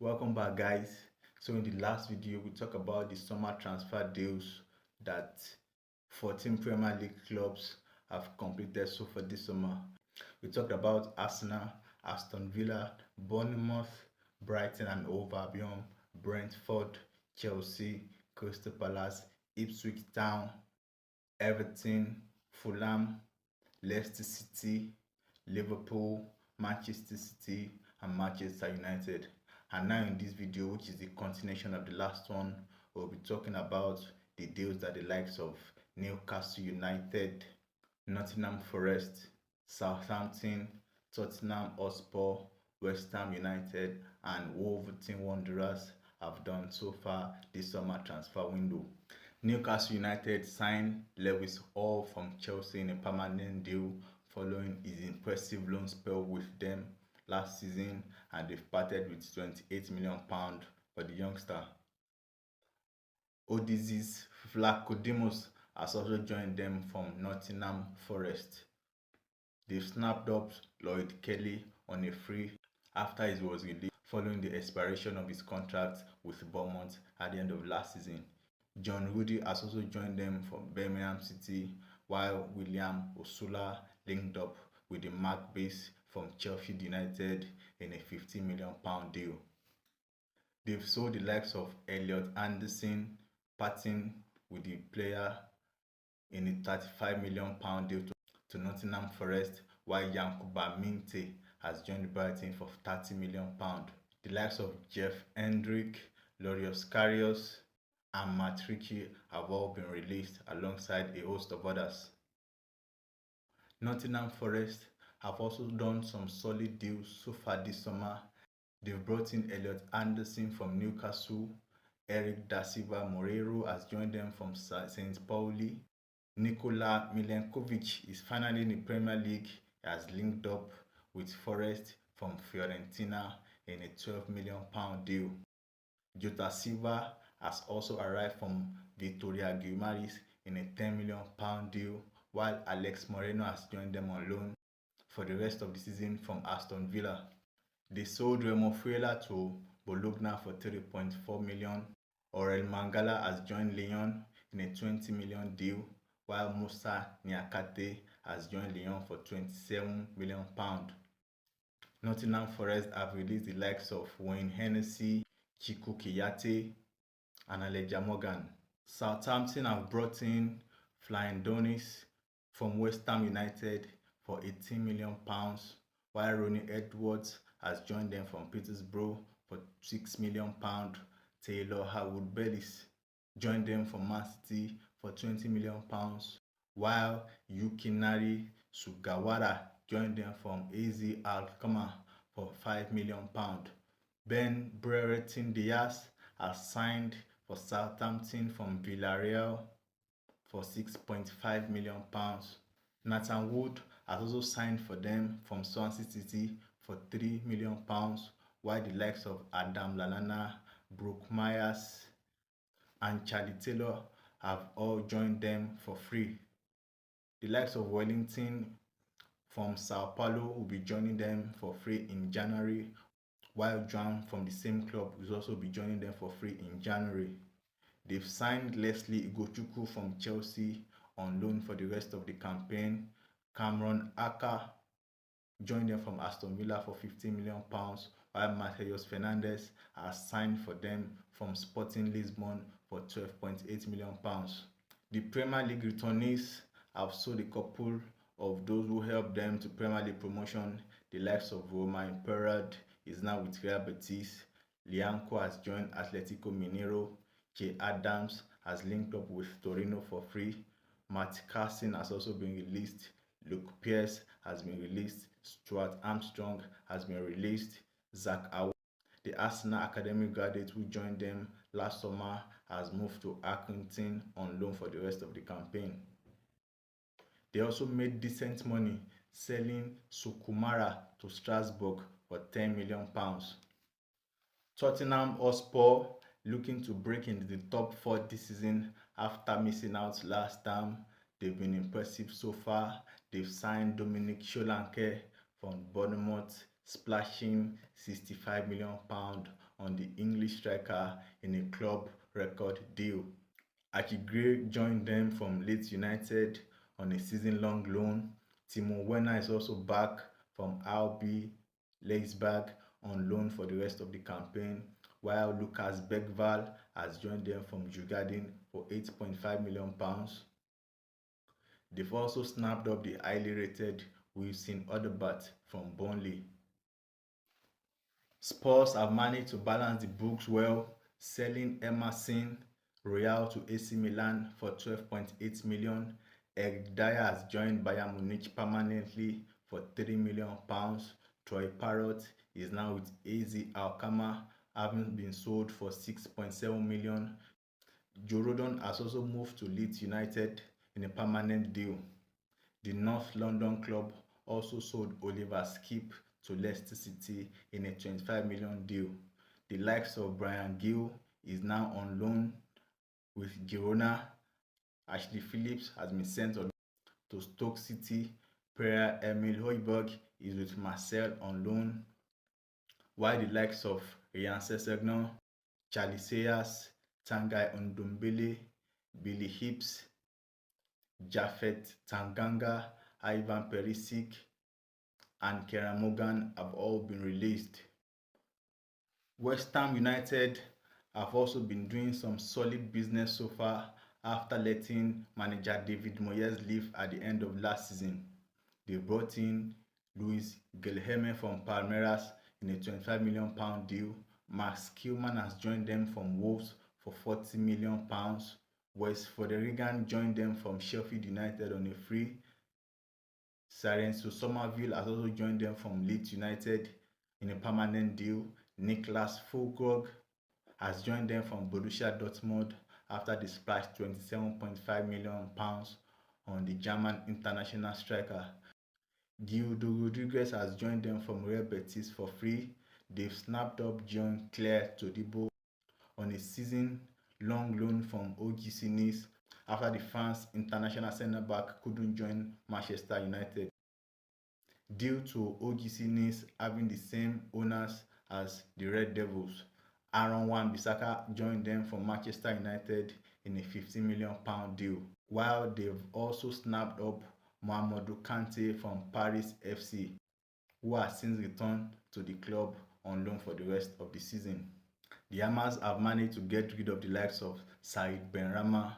Welcome back, guys. So in the last video we talked about the summer transfer deals that 14 Premier League clubs have completed so far this summer. We talked about Arsenal, Aston Villa, Bournemouth, Brighton and Hove Albion, Brentford, Chelsea, Crystal Palace, Ipswich Town, Everton, Fulham, Leicester City, Liverpool, Manchester City and Manchester United. And now in this video, which is the continuation of the last one, we'll be talking about the deals that the likes of Newcastle United, Nottingham Forest, Southampton, Tottenham Hotspur, West Ham United and Wolverhampton Wanderers have done so far this summer transfer window. Newcastle United signed Lewis Hall from Chelsea in a permanent deal following his impressive loan spell with them last season, and they've parted with £28 million for the youngster. Odysseus Vlachodimos has also joined them from Nottingham Forest. They've snapped up Lloyd Kelly on a free after he was released following the expiration of his contract with Bournemouth at the end of last season. John Rudy has also joined them from Birmingham City, while William Osula linked up with the Magpies from Sheffield United in a £15 million deal. They've sold the likes of Elliot Anderson, parting with the player in a £35 million deal to Nottingham Forest, while Yankuba Minte has joined Brighton for £30 million. The likes of Jeff Hendrick, Lorios Karius and Matt Ritchie have all been released alongside a host of others. Nottingham Forest have also done some solid deals so far this summer. They've brought in Elliot Anderson from Newcastle, Eric Da Silva Moreiro has joined them from St. Pauli, Nikola Milenkovic is finally in the Premier League. He has linked up with Forest from Fiorentina in a £12 million deal. Jota Silva has also arrived from Vitória Guimarães in a £10 million deal, while Alex Moreno has joined them on loan for the rest of the season from Aston Villa. They sold Remo Freuler to Bologna for £3.4 million. Aurel Mangala has joined Lyon in a £20 million deal, while Moussa Niakate has joined Lyon for £27 million. Nottingham Forest have released the likes of Wayne Hennessy, Chiku Kiyate and Aleja Morgan. Southampton have brought in Flying Donis from West Ham United for £18 million, while Ronnie Edwards has joined them from Peterborough for £6 million. Taylor Harwood Bellis joined them from Man City for £20 million, while Yukinari Sugawara joined them from AZ Alkmaar for £5 million. Ben Brereton Diaz has signed for Southampton from Villarreal for £6.5 million. Nathan Wood has also signed for them from Swansea City for £3 million, while the likes of Adam Lallana, Brooke Myers and Charlie Taylor have all joined them for free. The likes of Wellington from Sao Paulo will be joining them for free in January, while Joan from the same club will also be joining them for free in January. They've signed Leslie Igochukwu from Chelsea on loan for the rest of the campaign. Cameron Aka joined them from Aston Villa for £15 million, while Matheus Fernandes has signed for them from Sporting Lisbon for £12.8 million. The Premier League returnees have sold a couple of those who helped them to Premier League promotion. The likes of Romain Perrad is now with Real Betis. Lianco has joined Atletico Mineiro. Jay Adams has linked up with Torino for free. Matt Carson has also been released. Luke Pierce has been released. Stuart Armstrong has been released. Zach Awa, the Arsenal Academy graduate who joined them last summer, has moved to Accrington on loan for the rest of the campaign. They also made decent money selling Sukumara to Strasbourg for £10 million. Tottenham Hotspur looking to break into the top 4 this season after missing out last time. They've been impressive so far. They've signed Dominic Solanke from Bournemouth, splashing £65 million on the English striker in a club record deal. Akigre joined them from Leeds United on a season-long loan. Timo Werner is also back from RB Leipzig on loan for the rest of the campaign, while Lucas Bergvall has joined them from Djurgården for £8.5 million. They've also snapped up the highly rated Wilson Odegaard from Burnley. Spurs have managed to balance the books well, selling Emerson Royal to AC Milan for £12.8 million. Eric Dyer has joined Bayern Munich permanently for £3 million. Troy Parrott is now with AZ Alkmaar, having been sold for £6.7 million. Joe Rodon has also moved to Leeds United in a permanent deal. The North London club also sold Oliver Skip to Leicester City in a £25 million deal. The likes of Brian Gill is now on loan with Girona. Ashley Phillips has been sent on to Stoke City. Pierre-Emile Højbjerg is with Marseille on loan, while the likes of Ryan Sessegnon, Charlie Sayers, Tanguy Ndombele, Billy Hicks, Japhet Tanganga, Ivan Perisic, and Kieran Morgan have all been released. West Ham United have also been doing some solid business so far after letting manager David Moyes leave at the end of last season. They brought in Luis Guilherme from Palmeiras in a £25 million deal. Max Kilman has joined them from Wolves for £40 million. Wes Foderingham joined them from Sheffield United on a free. Sarenso Somerville has also joined them from Leeds United in a permanent deal. Niklas Füllkrug has joined them from Borussia Dortmund after they splashed £27.5 million on the German international striker. Guido Rodriguez has joined them from Real Betis for free. They've snapped up Jean-Claire Todibo on a season-long loan from OGC Nice after the France international centre-back couldn't join Manchester United. Due to OGC Nice having the same owners as the Red Devils, Aaron Wan-Bissaka joined them from Manchester United in a £15 million deal, while they've also snapped up Mamadou Kante from Paris FC, who has since returned to the club on loan for the rest of the season. The Hammers have managed to get rid of the likes of Said Benrahma,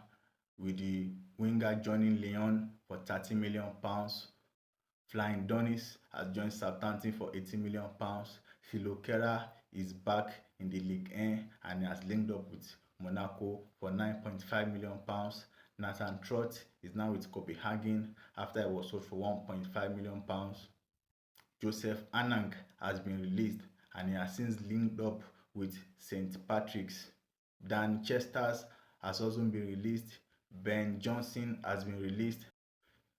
with the winger joining Lyon for £30 million. Flying Donis has joined Southampton for £80 million. Philo Kehrer is back in the Ligue 1 and has linked up with Monaco for £9.5 million. Nathan Trott is now with Copenhagen after he was sold for £1.5 million. Joseph Anang has been released and he has since linked up with St. Patrick's. Dan Chesters has also been released. Ben Johnson has been released,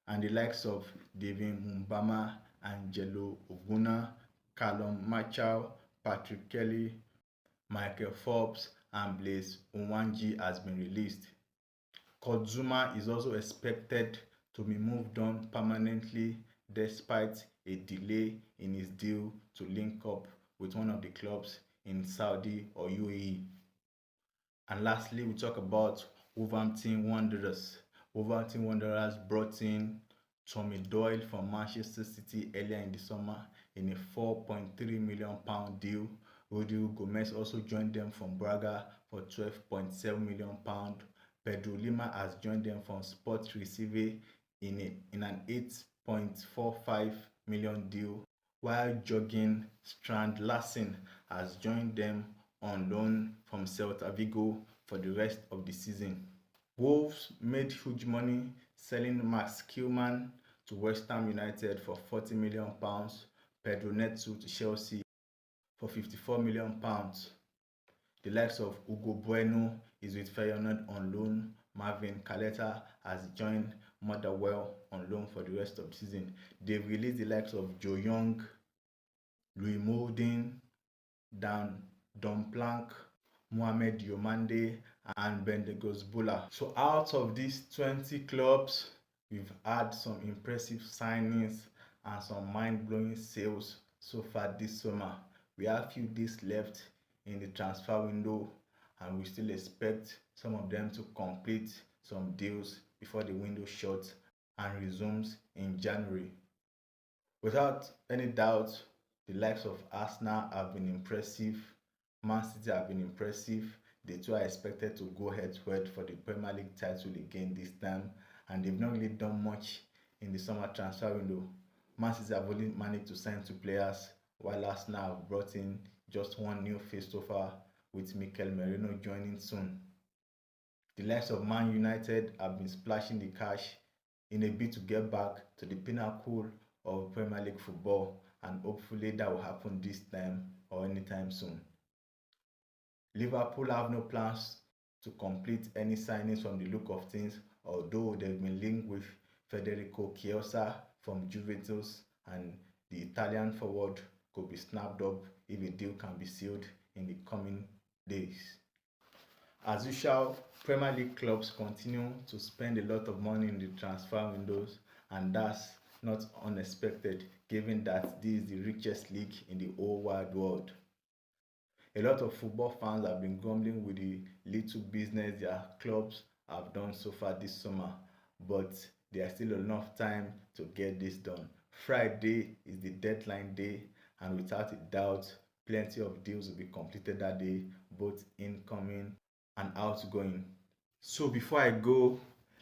and the likes of David Mumbama, Angelo Oguna, Callum Machau, Patrick Kelly, Michael Forbes, and Blaise Owanji has been released. Kurt Zouma is also expected to be moved on permanently despite a delay in his deal to link up with one of the clubs in Saudi or UAE. And lastly, we talk about Wolverhampton Wanderers. Wolverhampton Wanderers brought in Tommy Doyle from Manchester City earlier in the summer in a £4.3 million deal. Rodrigo Gomez also joined them from Braga for £12.7 million. Pedro Lima has joined them from Sports Recife in an £8.45 million deal, while Jørgen Strand Larsen has joined them on loan from Celta Vigo for the rest of the season. Wolves made huge money selling Max Kilman to West Ham United for £40 million, Pedro Neto to Chelsea for £54 million. The likes of Hugo Bueno is with Feyenoord on loan. Marvin Caleta has joined Motherwell on loan for the rest of the season. They've released the likes of Joe Young, Louis Molding, Dan Donplank, Mohamed Diomande, and Bendigos Bula. So out of these 20 clubs, we've had some impressive signings and some mind-blowing sales so far this summer. We have a few days left in the transfer window, and we still expect some of them to complete some deals before the window shuts and resumes in January. Without any doubt, the likes of Arsenal have been impressive, Man City have been impressive. The two are expected to go head to head for the Premier League title again this time, and they've not really done much in the summer transfer window. Man City have only managed to sign two players, while Arsenal have brought in just one new face so far, with Mikel Merino joining soon. The likes of Man United have been splashing the cash in a bid to get back to the pinnacle of Premier League football, and hopefully that will happen this time or anytime soon. Liverpool have no plans to complete any signings from the look of things, although they've been linked with Federico Chiesa from Juventus, and the Italian forward could be snapped up if a deal can be sealed in the coming days. As usual, Premier League clubs continue to spend a lot of money in the transfer windows, and that's not unexpected given that this is the richest league in the whole wide world. A lot of football fans have been grumbling with the little business their clubs have done so far this summer, but there is still enough time to get this done. Friday is the deadline day, and without a doubt, plenty of deals will be completed that day, both incoming and outgoing. So before I go,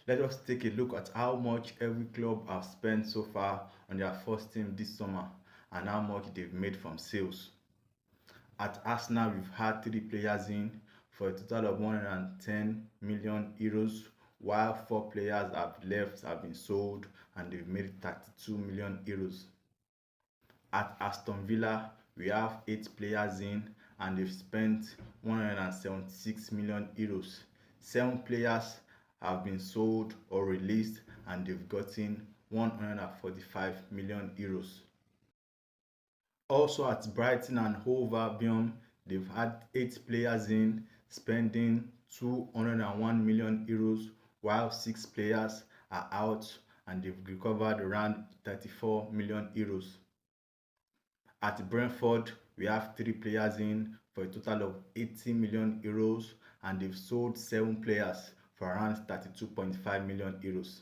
let us take a look at how much every club have spent so far on their first team this summer and how much they've made from sales. At Arsenal, we've had 3 players in for a total of 110 million euros, while 4 players have been sold, and they've made 32 million euros. At Aston Villa, we have 8 players in, and they've spent 176 million euros. 7 players have been sold or released, and they've gotten 145 million euros. Also at Brighton and Hove Albion, they've had 8 players in, spending 201 million euros, while 6 players are out, and they've recovered around 34 million euros. At Brentford, we have 3 players in for a total of 80 million euros, and they've sold 7 players for around 32.5 million euros.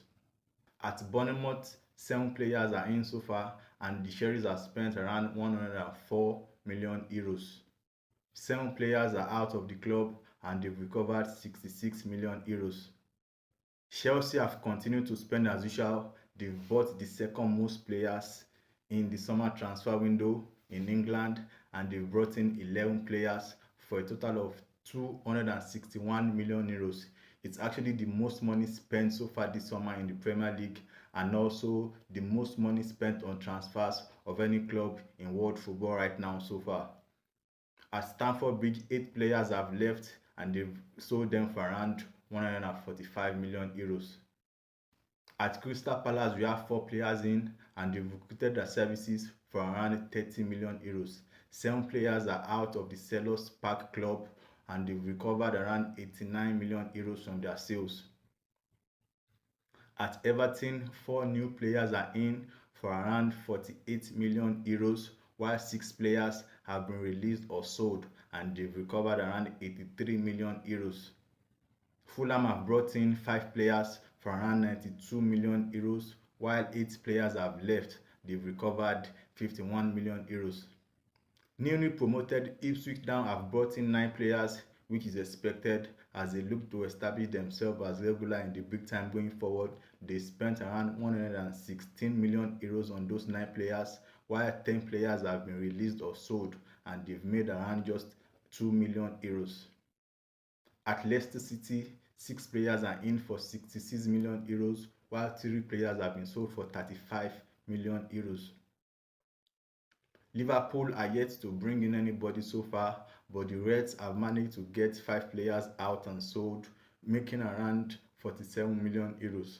At Bournemouth, 7 players are in so far, and the Sherries have spent around 104 million euros. 7 players are out of the club, and they've recovered 66 million euros. Chelsea have continued to spend as usual. They've bought the second most players in the summer transfer window in England, and they've brought in 11 players for a total of 261 million euros. It's actually the most money spent so far this summer in the Premier League, and also the most money spent on transfers of any club in world football right now so far. At Stamford Bridge, 8 players have left, and they've sold them for around 145 million euros. At Crystal Palace, we have 4 players in, and they've recruited their services for around 30 million euros. 7 players are out of the Selhurst Park club, and they've recovered around 89 million euros from their sales. At Everton, 4 new players are in for around 48 million euros, while 6 players have been released or sold, and they've recovered around 83 million euros. Fulham have brought in 5 players for around 92 million euros, while 8 players have left. They've recovered 51 million euros. Newly promoted Ipswich Town have brought in 9 players, which is expected as they look to establish themselves as regular in the big time going forward. They spent around 116 million euros on those 9 players, while 10 players have been released or sold, and they've made around just 2 million euros. At Leicester City, 6 players are in for 66 million euros, while 3 players have been sold for 35 million euros. Liverpool are yet to bring in anybody so far, but the Reds have managed to get 5 players out and sold, making around 47 million euros.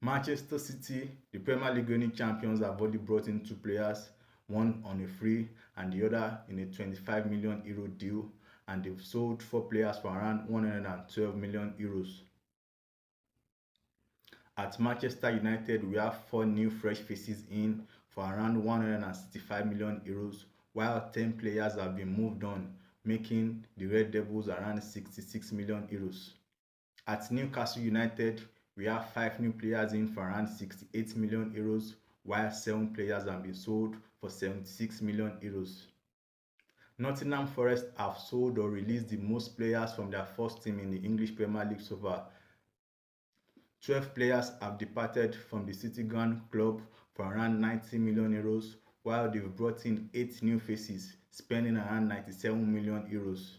Manchester City, the Premier League reigning champions, have only brought in 2 players, one on a free and the other in a 25 million euro deal, and they've sold 4 players for around 112 million euros. At Manchester United, we have 4 new fresh faces in for around 165 million euros, while 10 players have been moved on, making the Red Devils around 66 million euros. At Newcastle United, we have 5 new players in for around 68 million euros, while 7 players have been sold for 76 million euros. Nottingham Forest have sold or released the most players from their first team in the English Premier League so far. 12 players have departed from the City Ground club for around 90 million euros, while they've brought in 8 new faces, spending around 97 million euros.